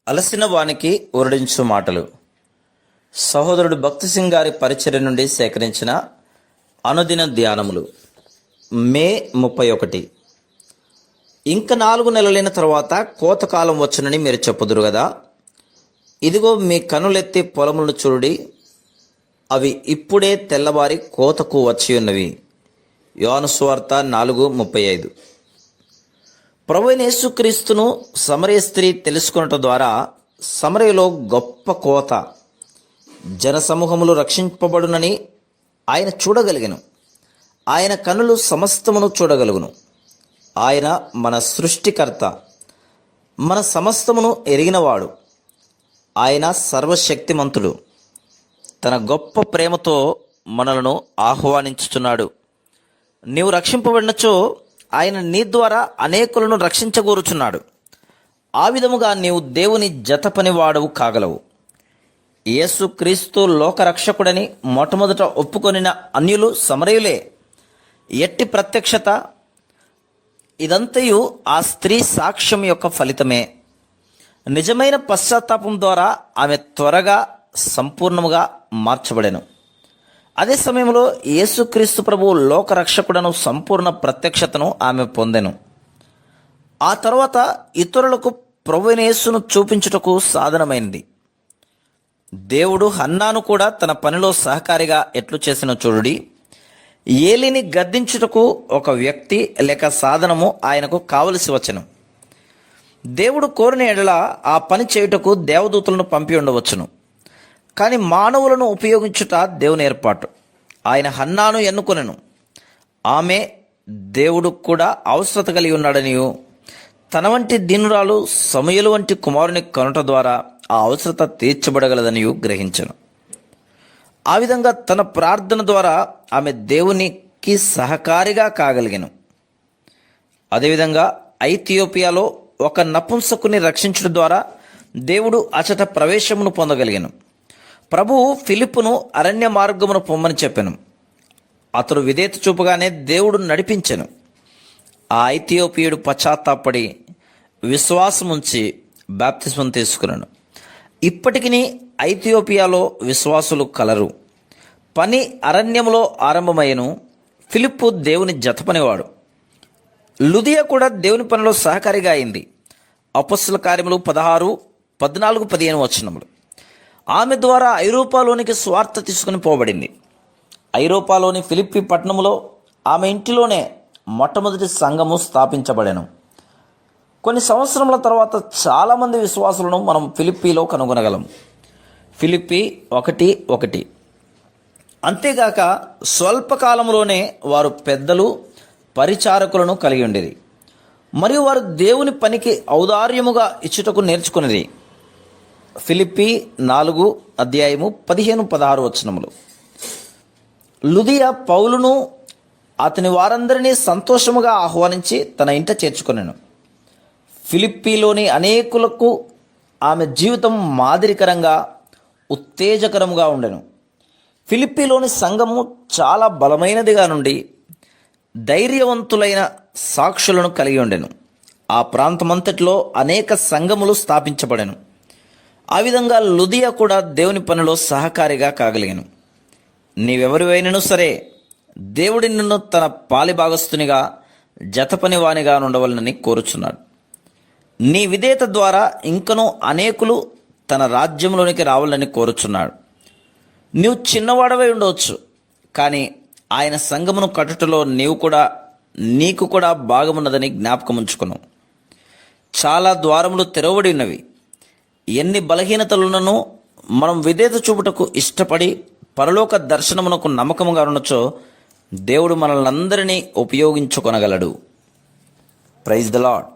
అలసిన వానికి ఊరడించు మాటలు. సహోదరుడు భక్తి సింగ్ గారి పరిచర్య నుండి సేకరించిన అనుదిన ధ్యానములు. మే 31. ఇంక 4 నెలలైన తర్వాత కోతకాలం వచ్చునని మీరు చెప్పుదురు కదా. ఇదిగో మీ కనులెత్తి పొలములను చూడుడి, అవి ఇప్పుడే తెల్లవారి కోతకు వచ్చి ఉన్నవి. యోహాను సువార్త 4:35. ప్రభువైన యేసుక్రీస్తును సమరయ స్త్రీ తెలుసుకొనుట ద్వారా సమరయలో గొప్ప కోత, జనసమూహములు రక్షింపబడునని ఆయన చూడగలిగెను. ఆయన కనులు సమస్తమును చూడగలుగును. ఆయన మన సృష్టికర్త, మన సమస్తమును ఎరిగినవాడు. ఆయన సర్వశక్తిమంతుడు. తన గొప్ప ప్రేమతో మనలను ఆహ్వానించుచున్నాడు. నీవు రక్షింపబడినచో ఆయన నీ ద్వారా అనేకులను రక్షించగోరుచున్నాడు. ఆ విధముగా నీవు దేవుని జతపని వాడవు కాగలవు. యేసుక్రీస్తు లోకరక్షకుడని మొట్టమొదట ఒప్పుకొనిన అన్యులు సమరయులే. ఎట్టి ప్రత్యక్షత! ఇదంతయు ఆ స్త్రీ సాక్ష్యం యొక్క ఫలితమే. నిజమైన పశ్చాత్తాపం ద్వారా ఆమె త్వరగా సంపూర్ణముగా మార్చబడెను. అదే సమయంలో యేసుక్రీస్తు ప్రభువు లోకరక్షకుడను సంపూర్ణ ప్రత్యక్షతను ఆమె పొందెను. ఆ తర్వాత ఇతరులకు ప్రభువైన యేసును చూపించుటకు సాధనమైంది. దేవుడు హన్నాను కూడా తన పనిలో సహకారిగా ఎట్లు చేసిన చూడుడి. ఏలిని గద్దించుటకు ఒక వ్యక్తి లేక సాధనము ఆయనకు కావలసి వచ్చెను. దేవుడు కోరిన ఎడల ఆ పని చేయుటకు దేవదూతలను పంపి ఉండవచ్చును. కానీ మానవులను ఉపయోగించుట దేవుని ఏర్పాటు. ఆయన హన్నాను ఎన్నుకొనెను. ఆమె దేవుడు కూడా అవసరత కలిగి ఉన్నాడనియు, తన వంటి దీనురాలు సమూయేలు వంటి కుమారుని కనుట ద్వారా ఆ అవసరత తీర్చబడగలదనియు గ్రహించెను. ఆ విధంగా తన ప్రార్థన ద్వారా ఆమె దేవునికి సహకారిగా కాగలిగెను. అదేవిధంగా ఐథియోపియాలో ఒక నపుంసకుని రక్షించడం ద్వారా దేవుడు అచట ప్రవేశమును పొందగలిగెను. ప్రభువు ఫిలిప్పును అరణ్య మార్గమును పొమ్మని చెప్పెను. అతడు విధేయత చూపగానే దేవుడు నడిపించెను. ఆ ఐథియోపియుడు పశ్చాత్తాపడి విశ్వాసముంచి బాప్తిస్మం తీసుకున్నాను. ఇప్పటికి ఐథియోపియాలో విశ్వాసులు కలరు. పని అరణ్యములో ఆరంభమయ్యను. ఫిలిప్పు దేవుని జతపనివాడు. లుదియా కూడా దేవుని పనిలో సహకారిగా అయింది. అపొస్తలుల కార్యములు 16:14-15 వచనములు. ఆమె ద్వారా ఐరోపాలోనికి స్వార్థ తీసుకుని పోబడింది. ఐరోపాలోని ఫిలిప్పి పట్టణంలో ఆమె ఇంటిలోనే మొట్టమొదటి సంఘము స్థాపించబడెను. కొన్ని సంవత్సరముల తర్వాత చాలామంది విశ్వాసులను మనం ఫిలిప్పీలో కనుగొనగలం. ఫిలిప్పి 1:1. అంతేగాక స్వల్పకాలంలోనే వారు పెద్దలు, పరిచారకులను కలిగి ఉండేది. మరియు వారు దేవుని పనికి ఔదార్యముగా ఇచ్చుటకు నేర్చుకునేది. ఫిలిప్పి 4:15-16 వచనములు. లుదియా పౌలును అతని వారందరినీ సంతోషముగా ఆహ్వానించి తన ఇంట చేర్చుకొనెను. ఫిలిప్పీలోని అనేకులకు ఆమె జీవితం మాదిరికరంగా, ఉత్తేజకరంగా ఉండెను. ఫిలిప్పీలోని సంఘము చాలా బలమైనదిగా నుండి ధైర్యవంతులైన సాక్షులను కలిగి ఉండెను. ఆ ప్రాంతమంతటిలో అనేక సంఘములు స్థాపించబడెను. ఆ విధంగా లుదియా కూడా దేవుని పనిలో సహకారిగా కాగలిగాను. నీవెవరివైనను సరే దేవుడి నిన్ను తన పాలిభాగస్తునిగా, జతపనివానిగా ఉండవలనని కోరుచున్నాడు. నీ విధేయత ద్వారా ఇంకనూ అనేకులు తన రాజ్యంలోనికి రావాలని కోరుచున్నాడు. నీవు చిన్నవాడవై ఉండవచ్చు, కానీ ఆయన సంఘమును కట్టుటలో నీకు కూడా భాగమున్నదని జ్ఞాపకం ఉంచుకును. చాలా ద్వారములు తెరవబడి ఉన్నవి. ఎన్ని బలహీనతలున్నను మనం విధేయత చూపుటకు ఇష్టపడి పరలోక దర్శనమునకు నమ్మకముగా ఉండొచ్చో దేవుడు మనల్ని అందరినీ ఉపయోగించుకొనగలడు. Praise the lord.